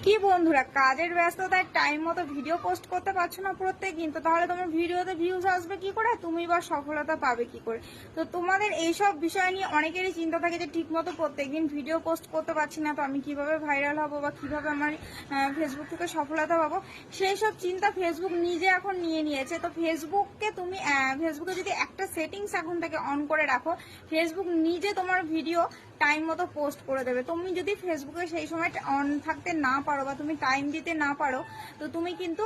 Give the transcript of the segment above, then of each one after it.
কি বন্ধুরা, কাজের ব্যস্ততায় টাইম মতো ভিডিও পোস্ট করতে পারছো না প্রত্যেকদিন, তো তাহলে তোমার ভিডিওতে ভিউজ আসবে কি করে, তুমি বা সফলতা পাবে কি করে? তো তোমাদের এইসব বিষয় নিয়ে অনেকেরই চিন্তা থাকে যে ঠিক মতো প্রত্যেকদিন ভিডিও পোস্ট করতে পারছি না, তো আমি কিভাবে ভাইরাল হব বা কিভাবে আমার ফেসবুক থেকে সফলতা পাবো। সেই সব চিন্তা ফেসবুক নিজে এখন নিয়ে নিয়েছে। তো ফেসবুকে যদি একটা সেটিংস এখন থেকে অন করে রাখো, ফেসবুক নিজে তোমার ভিডিও টাইম মতো পোস্ট করে দেবে। তুমি যদি ফেসবুকে সেই সময় অন থাকতে না পারো বা তুমি টাইম দিতে না পারো, তো তুমি কিন্তু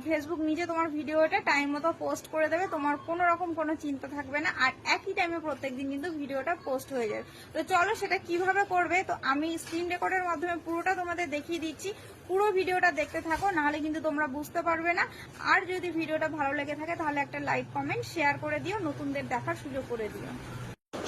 ফেসবুক নিজে তোমার ভিডিওটা টাইম মতো পোস্ট করে দেবে, তোমার কোনো রকম কোনো চিন্তা থাকবে না, আর একই টাইমে প্রত্যেকদিন কিন্তু ভিডিওটা পোস্ট হয়ে যাবে। তো চলো সেটা কিভাবে করবে, তো আমি স্ক্রিন রেকর্ডের মাধ্যমে পুরোটা তোমাদের দেখিয়ে দিচ্ছি। পুরো ভিডিওটা দেখতে থাকো, নাহলে কিন্তু তোমরা বুঝতে পারবে না। আর যদি ভিডিওটা ভালো লেগে থাকে তাহলে একটা লাইক, কমেন্ট, শেয়ার করে দিও, নতুনদের দেখার সুযোগ করে দিও।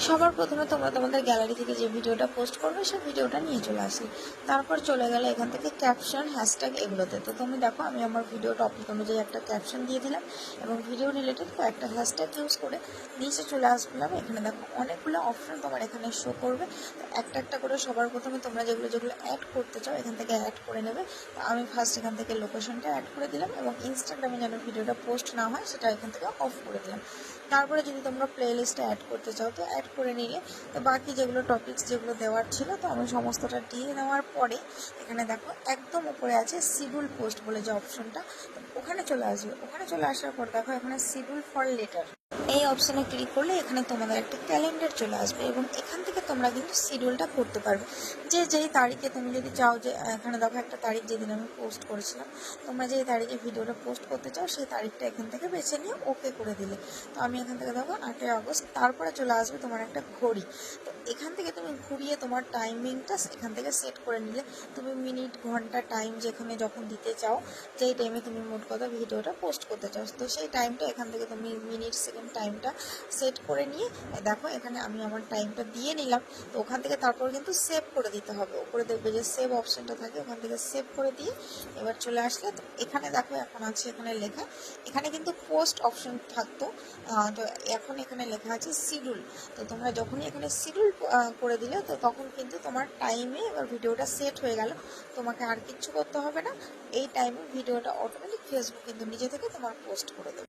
সবার প্রথমে তোমরা তোমাদের গ্যালারি থেকে যে ভিডিওটা পোস্ট করবে সেই ভিডিওটা নিয়ে চলে আসি। তারপর চলে গেলে এখান থেকে ক্যাপশন, হ্যাশট্যাগ এগুলোতে। তো তুমি দেখো আমি আমার ভিডিও টপিক অনুযায়ী একটা ক্যাপশন দিয়ে দিলাম এবং ভিডিও রিলেটেড কয়েকটা হ্যাশট্যাগ ইউজ করে নিচে চলে আসলাম। এখানে দেখো অনেকগুলো অপশন তোমার এখানে শো করবে। তো একটা একটা করে সবার প্রথমে তোমরা যেগুলো যেগুলো অ্যাড করতে চাও এখান থেকে অ্যাড করে নেবে। তো আমি ফার্স্ট এখান থেকে লোকেশনটা অ্যাড করে দিলাম এবং ইনস্টাগ্রামে যেন ভিডিওটা পোস্ট না হয় সেটা এখান থেকে অফ করে দিলাম। তারপরে যদি তোমরা প্লে লিস্টে অ্যাড করতে চাও তো অ্যাড করে নিলে, তো বাকি যেগুলো টপিকস যেগুলো দেওয়ার ছিল তো আমি সমস্তটা দিয়ে নেওয়ার পরে এখানে দেখো একদম উপরে আছে শিডিউল পোস্ট বলে যে অপশনটা, ওখানে চলে আসবে। ওখানে চলে আসার পর দেখো এখানে শিডিউল ফর লেটার, এই অপশানে ক্লিক করলে এখানে তোমাদের একটা ক্যালেন্ডার চলে আসবে এবং এখান থেকে তোমরা কিন্তু শিডিউলটা করতে পারবে। যেই তারিখে তুমি যদি চাও, যে এখানে দেখো একটা তারিখ যেদিন আমি পোস্ট করেছিলাম, তোমরা যেই তারিখে ভিডিওটা পোস্ট করতে চাও সেই তারিখটা এখান থেকে বেছে নিয়ে ওকে করে দিলে। তো আমি এখান থেকে দেখো 8ই আগস্ট, তারপরে চলে আসবে তোমার একটা ঘড়ি। তো এখান থেকে তুমি ঘুরিয়ে তোমার টাইমিংটা এখান থেকে সেট করে নিলে, তুমি মিনিট, ঘন্টা, টাইম যেখানে যখন দিতে চাও, যেই টাইমে তুমি মোট কথা ভিডিওটা পোস্ট করতে চাও, তো সেই টাইমটা এখান থেকে তুমি মিনিট, সেকেন্ড টাইমটা সেট করে নিয়ে দেখো এখানে আমি আমার টাইমটা দিয়ে নিলাম। তো ওখান থেকে তারপর কিন্তু সেভ করে দিতে হবে। উপরে দেখবে যে সেভ অপশনটা থাকে, ওখান থেকে সেভ করে দিয়ে এবার চলে আসলে তো এখানে দেখো এখন আছে এখানে লেখা, এখানে কিন্তু পোস্ট অপশন থাকতো, তো এখন এখানে লেখা আছে শিডিউল। তো তোমরা যখনই এখানে শিডিউল করে দিলে তো তখন কিন্তু তোমার টাইমে এবার ভিডিওটা সেট হয়ে গেল, তোমাকে আর কিচ্ছু করতে হবে না। এই টাইমে ভিডিওটা অটোমেটিক ফেসবুক কিন্তু নিজে থেকে তোমার পোস্ট করে দেবে।